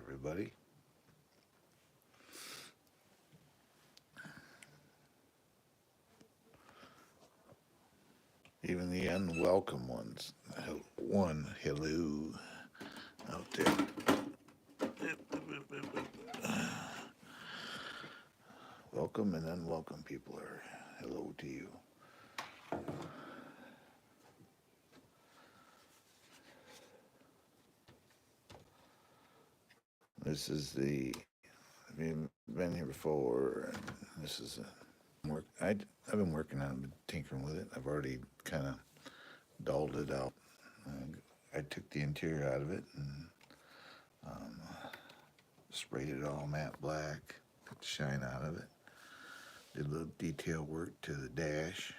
everybody. Even the unwelcome ones. One hello out there. Welcome and unwelcome people are hello to you. This is I've been here before. And this is I've been working on it, been tinkering with it. I've already kind of dulled it out. I took the interior out of it and um, sprayed it all matte black, took the shine out of it. Did a little detail work to the dash.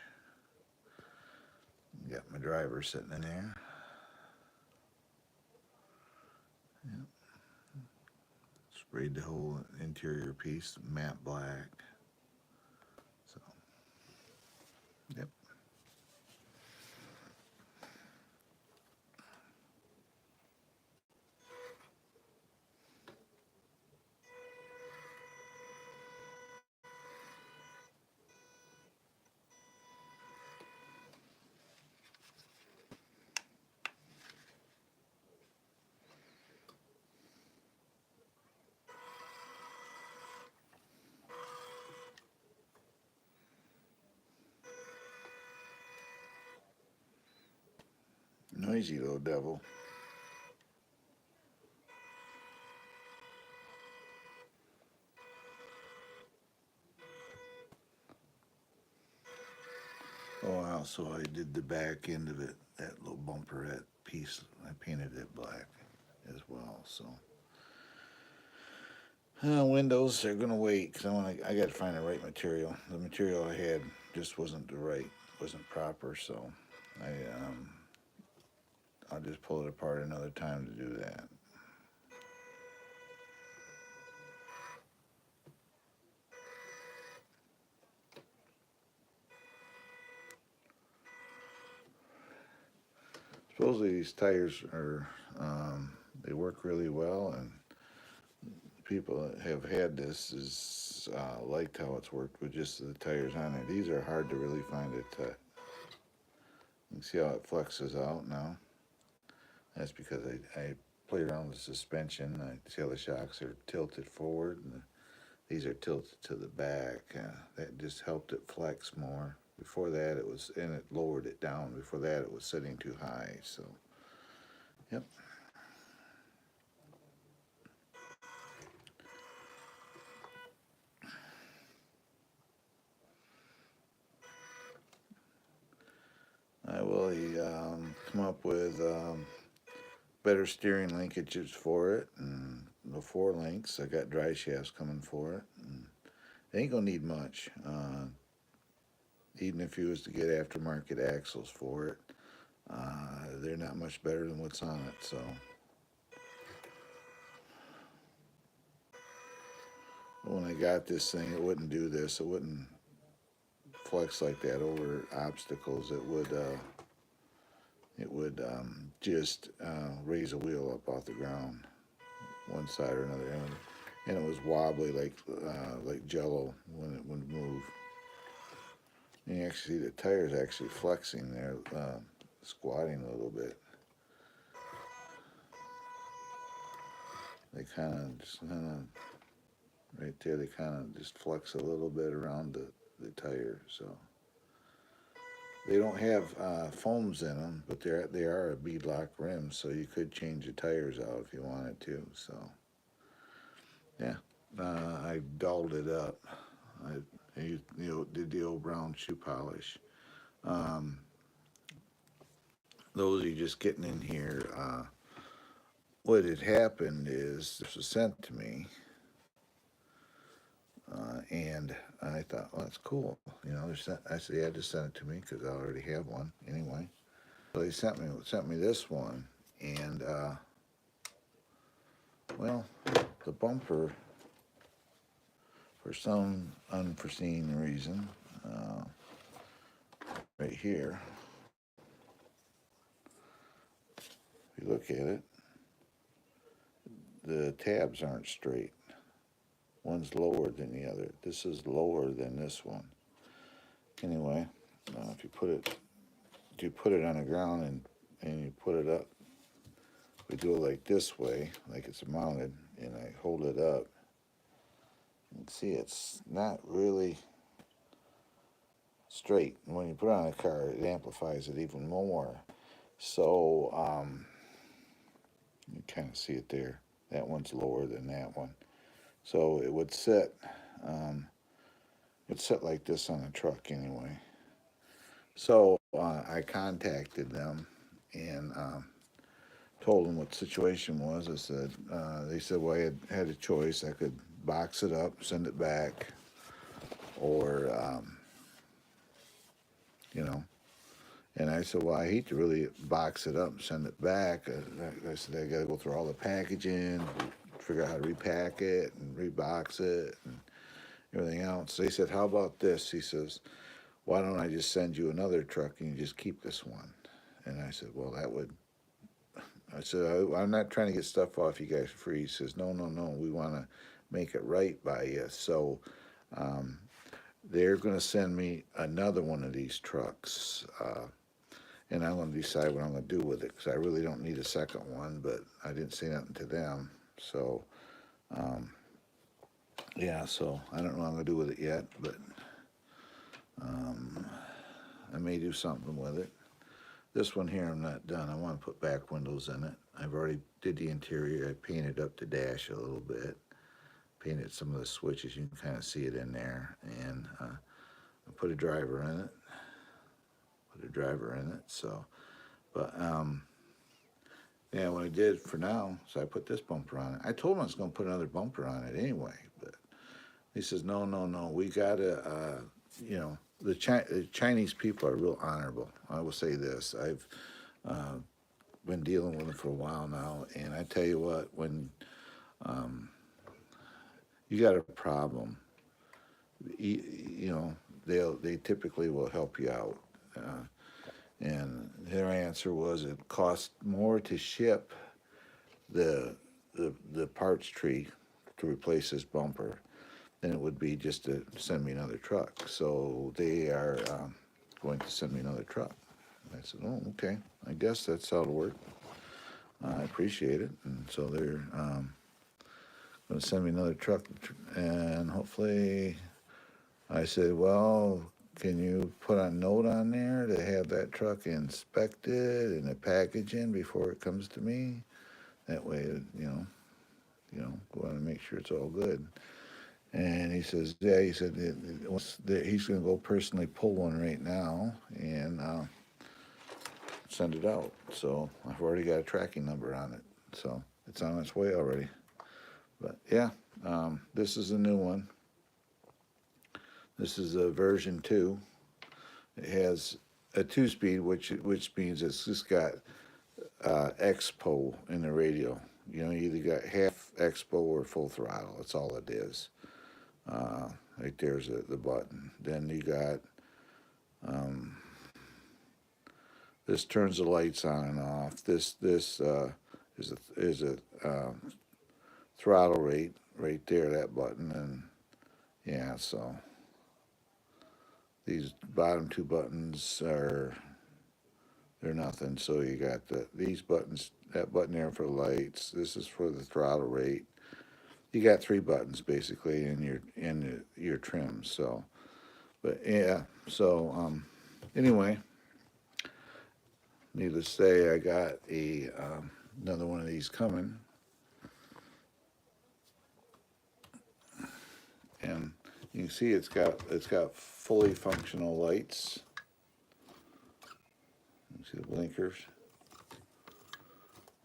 Got my driver sitting in there. Yep. Sprayed the whole interior piece matte black. So, yep. Noisy little devil. Oh, also I did the back end of it, that little bumper, that piece. I painted it black as well. So, windows they're gonna wait because I got to find the right material. The material I had just wasn't proper. So, I I'll just pull it apart another time to do that. Supposedly these tires are they work really well, and people that have had this is liked how it's worked with just the tires on there. These are hard to really find it. You can see how it flexes out now. That's because I played around with the suspension. I see how the shocks are tilted forward, and these are tilted to the back. That just helped it flex more. Before that, it lowered it down. Before that, it was sitting too high. So, yep. I will come up with better steering linkages for it, and the 4 links. I got dry shafts coming for it. And it ain't gonna need much. Even if you was to get aftermarket axles for it, they're not much better than what's on it. So when I got this thing, it wouldn't do this. It wouldn't flex like that over obstacles. It would just raise a wheel up off the ground, one side or another, and it was wobbly like Jello when it would move. And you actually see the tires actually flexing there, squatting a little bit. They right there, they kind of just flex a little bit around the tire. So they don't have foams in them, but they are a beadlock rim, so you could change the tires out if you wanted to. So yeah, I dulled it up. Did the old brown shoe polish. Um, those are just getting in here. What had happened is this was sent to me, and I thought, well, that's cool. I said, yeah, just send it to me because I already have one anyway. So they sent me this one, and well, the bumper, for some unforeseen reason, right here, if you look at it, the tabs aren't straight. One's lower than the other. This is lower than this one. Anyway, if you put it on the ground and you put it up, we do it like this way, like it's mounted, and I hold it up. You can see it's not really straight. When you put it on a car, it amplifies it even more. So you kind of see it there. That one's lower than that one. So it would sit like this on a truck anyway. So I contacted them and told them what the situation was. I said, they said, well, I had a choice. I could box it up, send it back, or, you know. And I said, well, I hate to really box it up and send it back. I said, I got to go through all the packaging, figure out how to repack it and rebox it and everything else. They said, how about this? He says, why don't I just send you another truck and you just keep this one? And I said, well, I said, I'm not trying to get stuff off you guys for free. He says, no, we want to make it right by you. So they're going to send me another one of these trucks. And I'm going to decide what I'm going to do with it because I really don't need a second one, but I didn't say nothing to them. So, yeah, so I don't know what I'm going to do with it yet, but I may do something with it. This one here I'm not done. I want to put back windows in it. I've already did the interior. I painted up the dash a little bit. Painted some of the switches. You can kind of see it in there. And I put a driver in it. So, but yeah, what I did for now, so I put this bumper on it. I told him I was going to put another bumper on it anyway, but he says, no, we got to, you know, the Chinese people are real honorable. I will say this. I've been dealing with them for a while now, and I tell you what, when you got a problem, you know, they typically will help you out. And their answer was it cost more to ship the parts tree to replace this bumper than it would be just to send me another truck. So they are going to send me another truck. I said, oh, okay. I guess that's how it'll work. I appreciate it. And so they're going to send me another truck. And hopefully, I said, well, can you put a note on there to have that truck inspected and the packaging before it comes to me? That way, you know, go on and make sure it's all good. And he says, yeah, he said he's going to go personally pull one right now and send it out. So I've already got a tracking number on it. So it's on its way already. But yeah, this is a new one. This is a version 2. It has a 2-speed, which means it's just got expo in the radio. You know, you either got half expo or full throttle. That's all it is. Right there's the button. Then you got this turns the lights on and off. This is a throttle rate right there. That button, and yeah, so these bottom 2 buttons they're nothing. So you got these buttons. That button there for the lights. This is for the throttle rate. You got 3 buttons basically in your trim. So, but yeah. So anyway, needless to say, I got another one of these coming, and you can see it's got fully functional lights. You see the blinkers.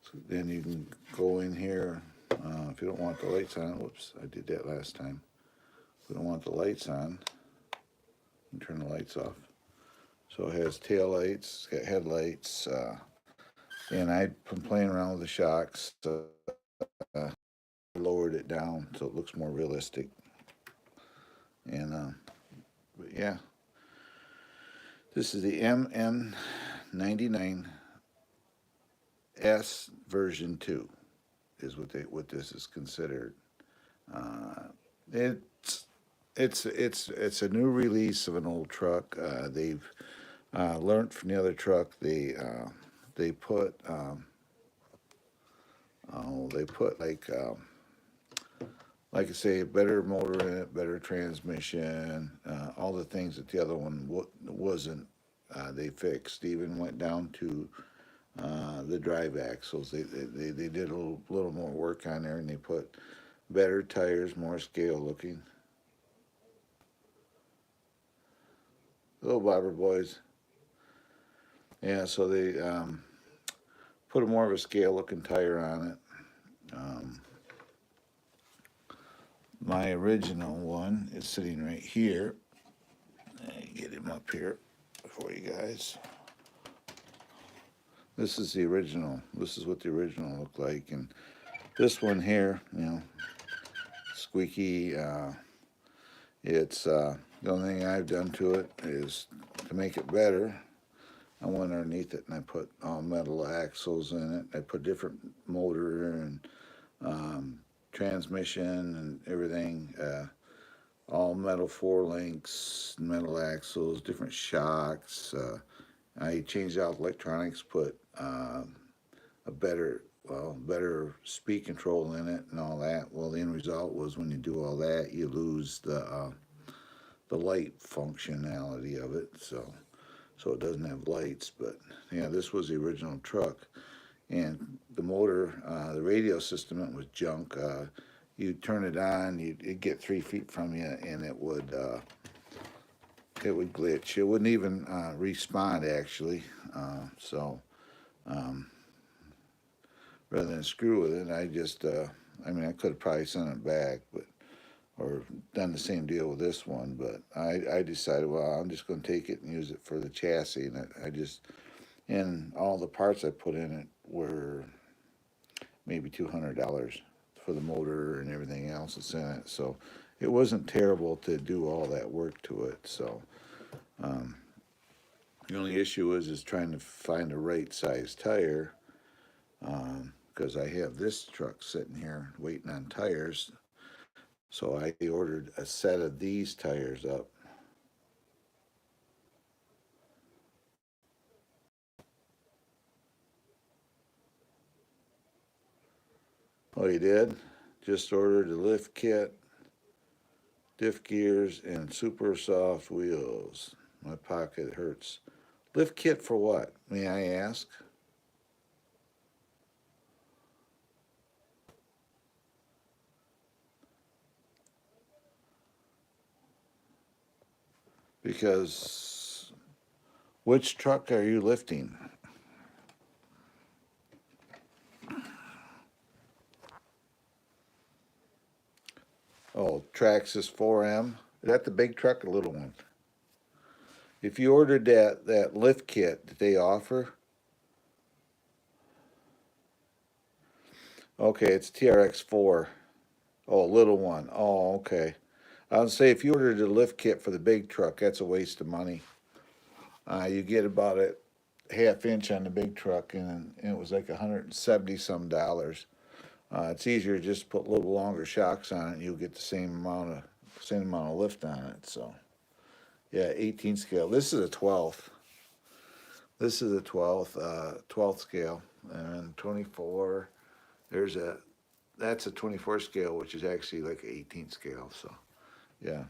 So then you can go in here if you don't want the lights on. Whoops, I did that last time. If you don't want the lights on, you can turn the lights off. So it has tail lights, it's got headlights, and I've been playing around with the shocks. Lowered it down so it looks more realistic. And but yeah, this is the MM99S version 2. is what this is considered. Uh, it's it's a new release of an old truck. They've learned from the other truck. They put they put like I say, better motor in it, better transmission, all the things that the other one wasn't. They fixed. Even went down to the drive axles. They did a little more work on there, and they put better tires, more scale looking. Little bobber boys. Yeah, so they put a more of a scale looking tire on it. My original one is sitting right here. Get him up here for you guys. This is the original. This is what the original looked like, and this one here, squeaky. It's the only thing I've done to it is to make it better. I went underneath it and I put all metal axles in it. I put different motor and transmission and everything. All metal four links, metal axles, different shocks. I changed out electronics, put a better speed control in it and all that. Well, the end result was when you do all that, you lose the light functionality of it. So it doesn't have lights. But yeah, this was the original truck, and the motor, the radio system, it was junk. You turn it on, it'd get 3 feet from you, and it would glitch. It wouldn't even respond actually. Rather than screw with it, I just I could have probably sent it back, but or done the same deal with this one, but I decided, well, I'm just going to take it and use it for the chassis, and and all the parts I put in it were maybe $200 for the motor and everything else that's in it, so it wasn't terrible to do all that work to it. So the only issue is trying to find the right size tire, because I have this truck sitting here waiting on tires. So I ordered a set of these tires up. Oh, you did? Just ordered a lift kit, diff gears, and super soft wheels. My pocket hurts. Lift kit for what, may I ask? Because which truck are you lifting? Oh, Traxxas 4M. Is that the big truck or the little one? If you ordered that lift kit that they offer, okay, it's TRX4. Oh, little one. Oh, okay. I would say if you ordered a lift kit for the big truck, that's a waste of money. You get about a half inch on the big truck, and it was like $170 some. It's easier to just put a little longer shocks on it, and you'll get the same amount of lift on it. So, yeah, 18 scale. This is a 12th. This is a 12th scale, and 24. That's a 24 scale, which is actually like an 18 scale. So, yeah.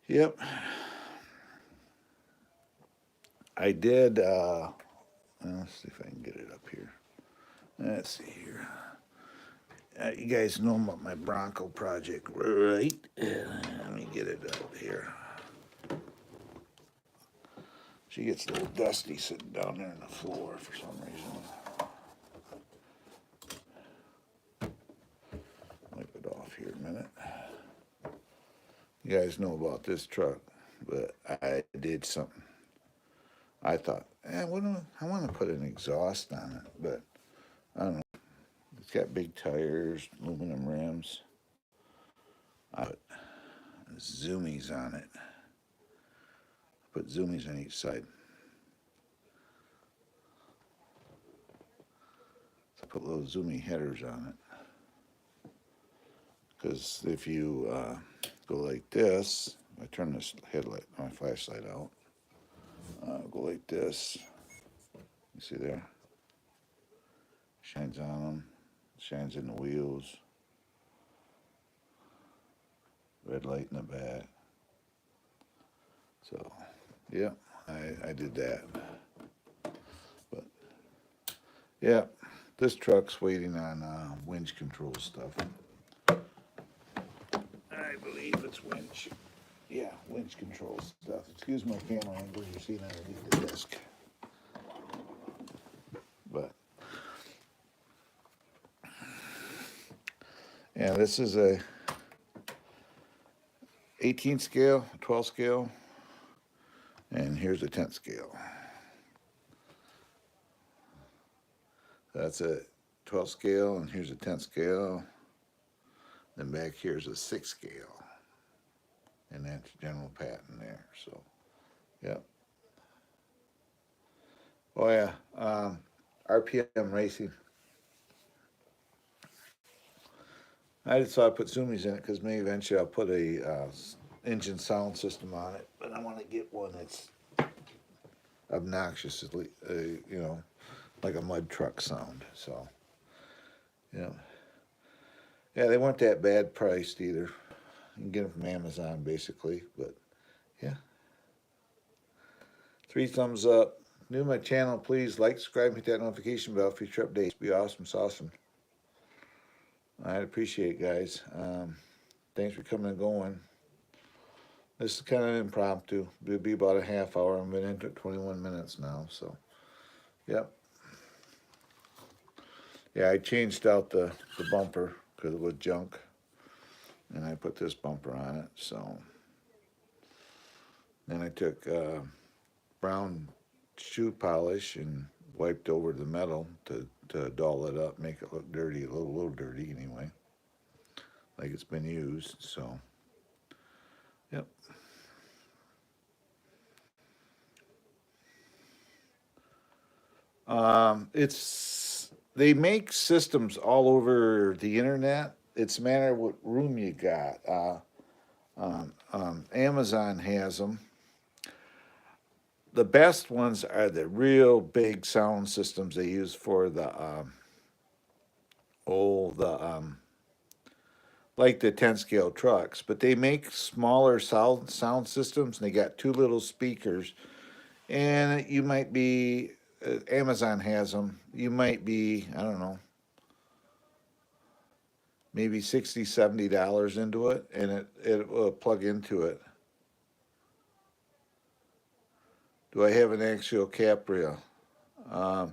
Yep. I did. Let's see if I can get it up here. Let's see here. You guys know about my Bronco project, right? Let me get it up here. She gets a little dusty sitting down there on the floor for some reason. Wipe it off here a minute. You guys know about this truck, but I did something. I thought, I want to put an exhaust on it, but I don't know. It's got big tires, aluminum rims. I put zoomies on it. Put zoomies on each side. put little zoomy headers on it. Because if you go like this, I turn this headlight, my flashlight out. Go like this. You see there? Shines on them. Shines in the wheels. Red light in the back. So, yeah, I did that. But, yeah, this truck's waiting on winch control stuff. I believe it's winch. Yeah, winch control stuff. Excuse my camera angle. You're seeing underneath the disc. But, yeah, this is a 18 scale, 12 scale, and here's a 10 scale. That's a 12 scale, and here's a 10 scale. Then back here's a 6 scale. And that's general pattern there, so, yep. Oh yeah, RPM Racing. I just thought I'd put zoomies in it because maybe eventually I'll put a engine sound system on it, but I want to get one that's obnoxiously, you know, like a mud truck sound. So, yeah, yeah, they weren't that bad priced either. You can get them from Amazon basically, but yeah. 3 thumbs up. New to my channel, please like, subscribe, hit that notification bell for future updates. Be awesome, awesome. I'd appreciate it, guys. Thanks for coming and going. This is kind of impromptu. It'll be about a half hour. I've been into 21 minutes now, so yep. Yeah, I changed out the bumper because it was junk, and I put this bumper on it. So then I took brown shoe polish and wiped over the metal to dull it up, make it look dirty, a little dirty anyway, like it's been used. So yep. They make systems all over the internet. It's a matter of what room you got. Amazon has them. The best ones are the real big sound systems they use for the like the 10 scale trucks. But they make smaller sound systems, and they got 2 little speakers. And you might be Amazon has them. You might be, I don't know, maybe $60, $70 into it, and it will plug into it. Do I have an axial Capria? I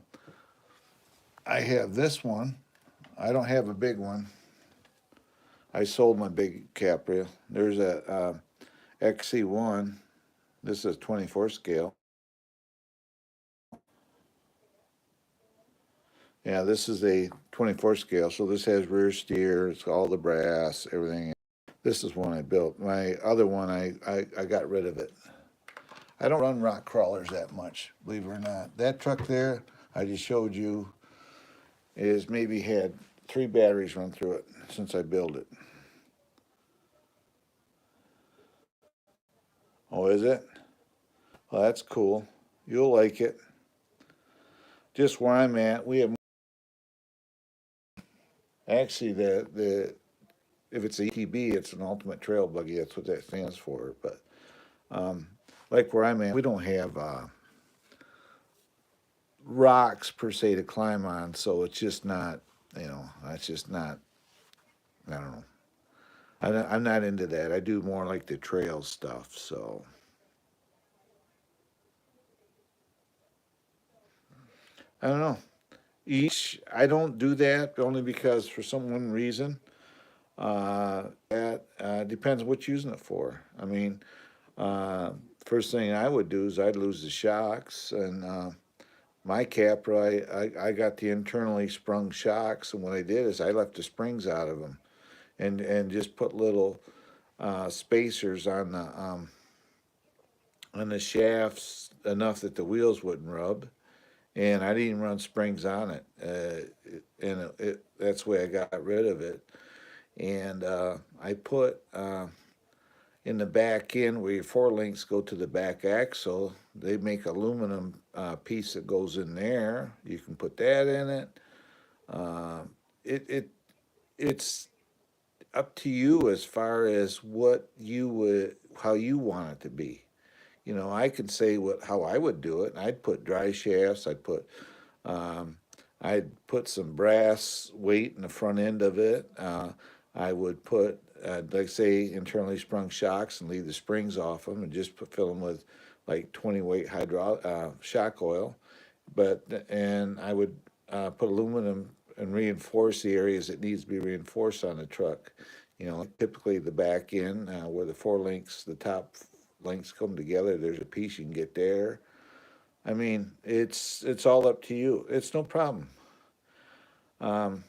have this one. I don't have a big one. I sold my big Capria. There's a XC1. This is 24 scale. Yeah, this is a 24 scale, so this has rear steer. It's all the brass, everything. This is one I built. My other one, I got rid of it. I don't run rock crawlers that much, believe it or not. That truck there I just showed you is maybe had 3 batteries run through it since I built it. Oh, is it? Well, that's cool. You'll like it. Just where I'm at, we have actually if it's a ETB, it's an ultimate trail buggy. That's what that stands for. But like where I'm at, we don't have rocks per se to climb on, so it's just not, you know, it's just not. I don't know. I'm not into that. I do more like the trail stuff. So I don't know. I don't do that only because for some one reason. That depends what you're using it for. I mean, first thing I would do is I'd lose the shocks, and my Capra, I got the internally sprung shocks, and what I did is I left the springs out of them, and just put little spacers on the shafts enough that the wheels wouldn't rub, and I didn't even run springs on it. That's the way I got rid of it. And I put in the back end where your four links go to the back axle, they make aluminum piece that goes in there. You can put that in it. Uh, it it it's up to you as far as what you would how you want it to be. You know, I can say what how I would do it. I'd put dry shafts. Um, I'd put some brass weight in the front end of it. I would put, like say, internally sprung shocks and leave the springs off them and just fill them with like 20 weight shock oil. And I would put aluminum and reinforce the areas that needs to be reinforced on the truck. You know, like typically the back end where the four links, the top links come together. There's a piece you can get there. I mean, it's all up to you. It's no problem. Um,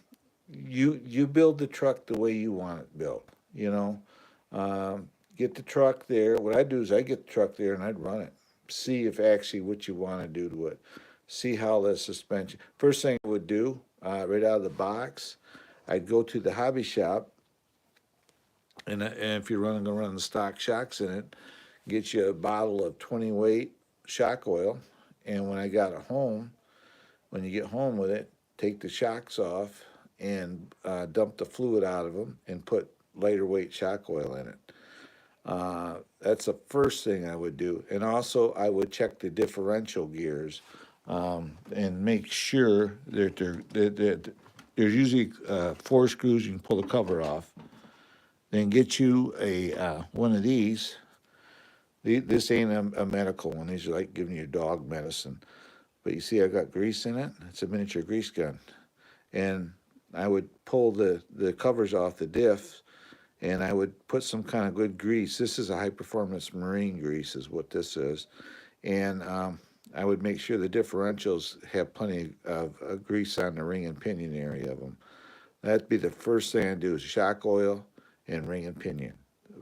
you build the truck the way you want it built. You know, get the truck there. What I do is I get the truck there and I'd run it. See if actually what you want to do to it. See how the suspension. First thing I would do right out of the box, I'd go to the hobby shop, and if you're running going to run the stock shocks in it, get you a bottle of 20 weight shock oil. And when I got it home, when you get home with it, take the shocks off and dump the fluid out of them and put lighter weight shock oil in it. That's the first thing I would do. And also, I would check the differential gears and make sure that there's usually four screws. You can pull the cover off. Then get you a one of these. This ain't a medical one. These are like giving you dog medicine. But you see, I got grease in it. It's a miniature grease gun. And I would pull the covers off the diffs, and I would put some kind of good grease. This is a high performance marine grease, is what this is. And I would make sure the differentials have plenty of grease on the ring and pinion area of them. That'd be the first thing I do is shock oil and ring and pinion.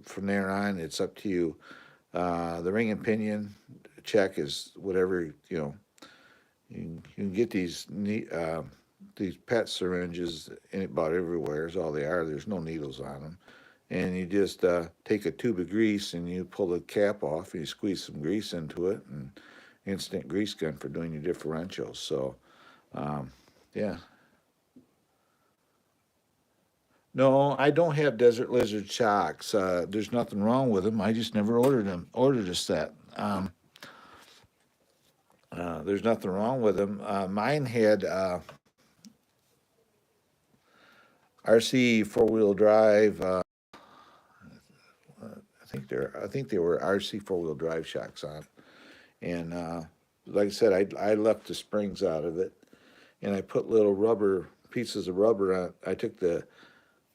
From there on, it's up to you. The ring and pinion check is whatever, you know. You can get these pet syringes in about everywhere. Is all they are. There's no needles on them, and you just take a tube of grease and you pull the cap off and you squeeze some grease into it, and instant grease gun for doing your differentials. So, yeah. No, I don't have Desert Lizard shocks. There's nothing wrong with them. I just never ordered them. Ordered a set. There's nothing wrong with them. Mine had RC four wheel drive. I think they were RC four wheel drive shocks on, and like I said, I left the springs out of it, and I put little rubber pieces of rubber on. I took the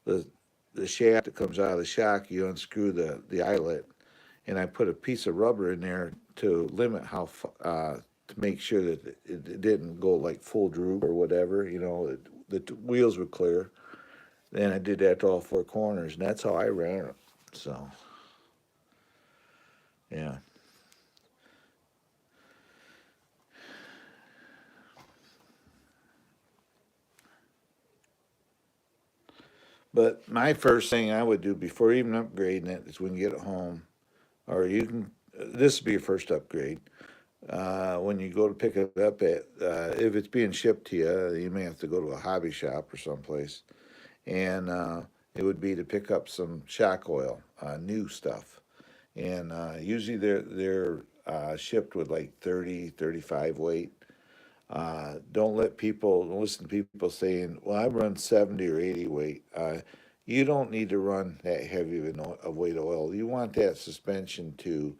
the shaft that comes out of the shock. You unscrew the eyelet, and I put a piece of rubber in there to limit how to make sure that it didn't go like full droop or whatever. You know, the wheels were clear. Then I did that to all four corners, and that's how I ran it. So, yeah. But my first thing I would do before even upgrading it is when you get it home, or you can, this would be your first upgrade. When you go to pick it up if it's being shipped to you, you may have to go to a hobby shop or someplace. And it would be to pick up some shock oil, new stuff. And usually they're shipped with like 30, 35 weight. Don't listen to people saying, well, I run 70 or 80 weight. You don't need to run that heavy of weight oil. You want that suspension to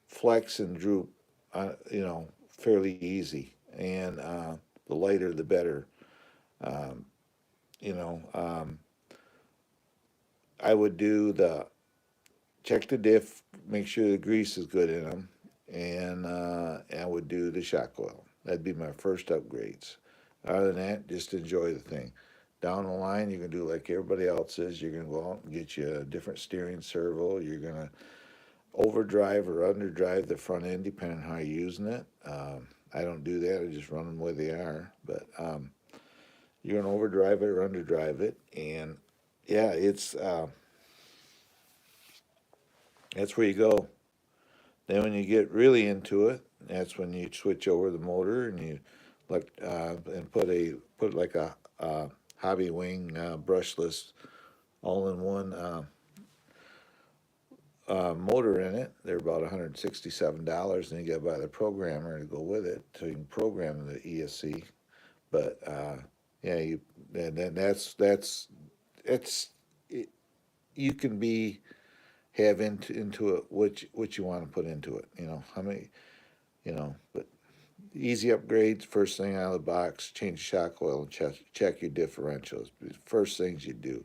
flex and droop, fairly easy. And the lighter, the better. Um, you know, I would do the check the diff, make sure the grease is good in them, and I would do the shock oil. That'd be my first upgrades. Other than that, just enjoy the thing. Down the line, you can do like everybody else is. You're going to go out and get you a different steering servo. You're going to overdrive or underdrive the front end, depending on how you're using it. I don't do that. I just run them the way they are. But you're gonna overdrive it or underdrive it, and yeah, it's that's where you go. Then when you get really into it, that's when you switch over the motor and you like and put like a hobby wing brushless all in one motor in it. They're about $167, and you got to buy the programmer to go with it, so you can program the ESC. But yeah, you and then that's it's it, you can be have into it what you want to put into it. You know how many but easy upgrades. First thing out of the box, change shock oil and check your differentials. First things you do.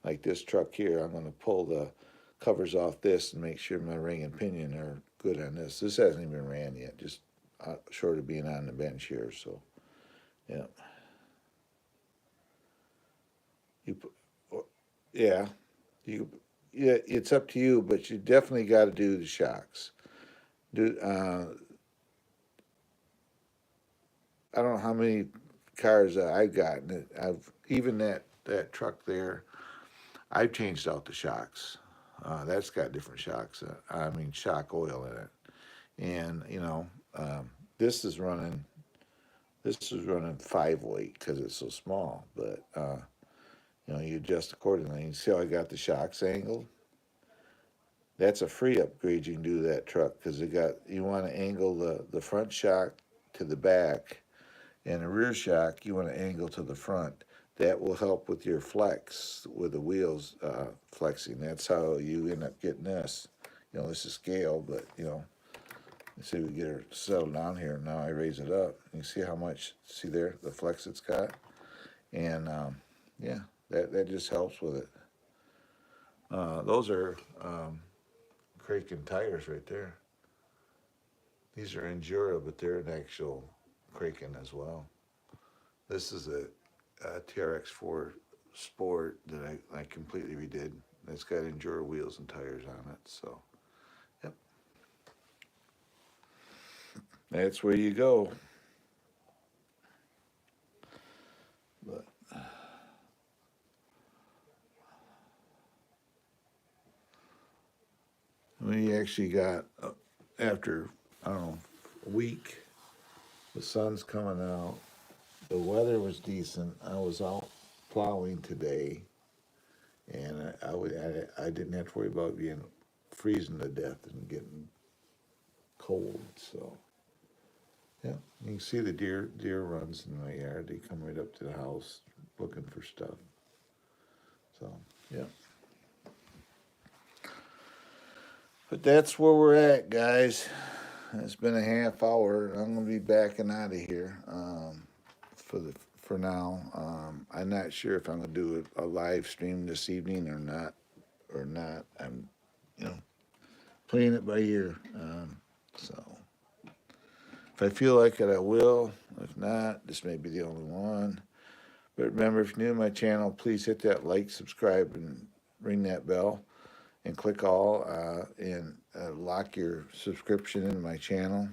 Like this truck here, I'm going to pull the covers off this and make sure my ring and pinion are good on this. This hasn't even ran yet, just short of being on the bench here. So, yeah. You, yeah, you, yeah. It's up to you, but you definitely got to do the shocks. Do I don't know how many cars I've gotten. I've even that truck there. I've changed out the shocks. That's got different shocks. I mean, shock oil in it, and this is running. This is running 5 weight because it's so small. But you adjust accordingly. You see how I got the shocks angled? That's a free upgrade you can do to that truck because you want to angle the front shock to the back, and the rear shock you want to angle to the front. That will help with your flex with the wheels flexing. That's how you end up getting this. This is scale, but let's see if we get her settled down here. Now I raise it up. You see how much? See there, the flex it's got, and yeah, that just helps with it. Those are Kraken tires right there. These are Endura, but they're an actual Kraken as well. This is a TRX4 Sport that I completely redid. It's got Endura wheels and tires on it. So, yep, that's where you go. But we actually got after I don't know a week, the sun's coming out. The weather was decent. I was out plowing today, and I didn't have to worry about being freezing to death and getting cold. So yeah, you can see the deer runs in my yard. They come right up to the house looking for stuff. So yeah, but that's where we're at, guys. It's been a half hour. I'm gonna be backing out of here for now. I'm not sure if I'm gonna do a live stream this evening or not. I'm, you know, playing it by ear. So if I feel like it, I will. If not, this may be the only one. But remember, if you're new to my channel, please hit that like, subscribe, and ring that bell, and click all, and lock your subscription into my channel.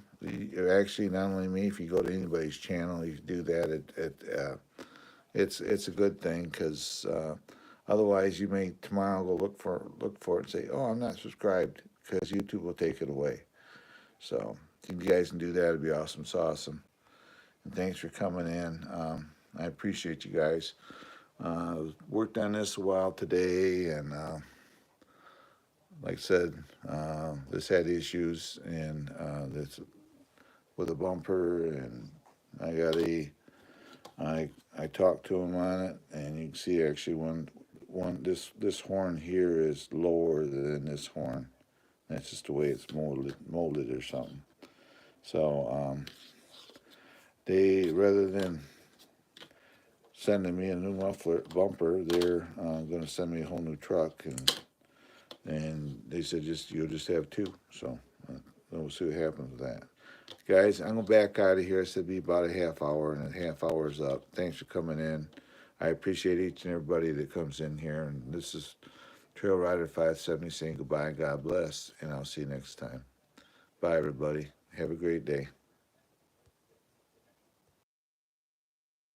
Actually, not only me, if you go to anybody's channel, you do that. It's a good thing because otherwise, you may tomorrow go look for it and say, "Oh, I'm not subscribed," because YouTube will take it away. So if you guys can do that, it'd be awesome. It's awesome. And thanks for coming in. I appreciate you guys. Worked on this a while today, and like I said, this had issues, and this with a bumper, and I talked to him on it, and you can see actually this horn here is lower than this horn. That's just the way it's molded or something. So they, rather than sending me a new muffler bumper, they're going to send me a whole new truck, and they said you'll just have two. So we'll see what happens with that. Guys, I'm going to back out of here. I said be about a half hour, and a half hour's up. Thanks for coming in. I appreciate each and everybody that comes in here. And this is Trail Rider 570 saying goodbye. God bless, and I'll see you next time. Bye, everybody. Have a great day.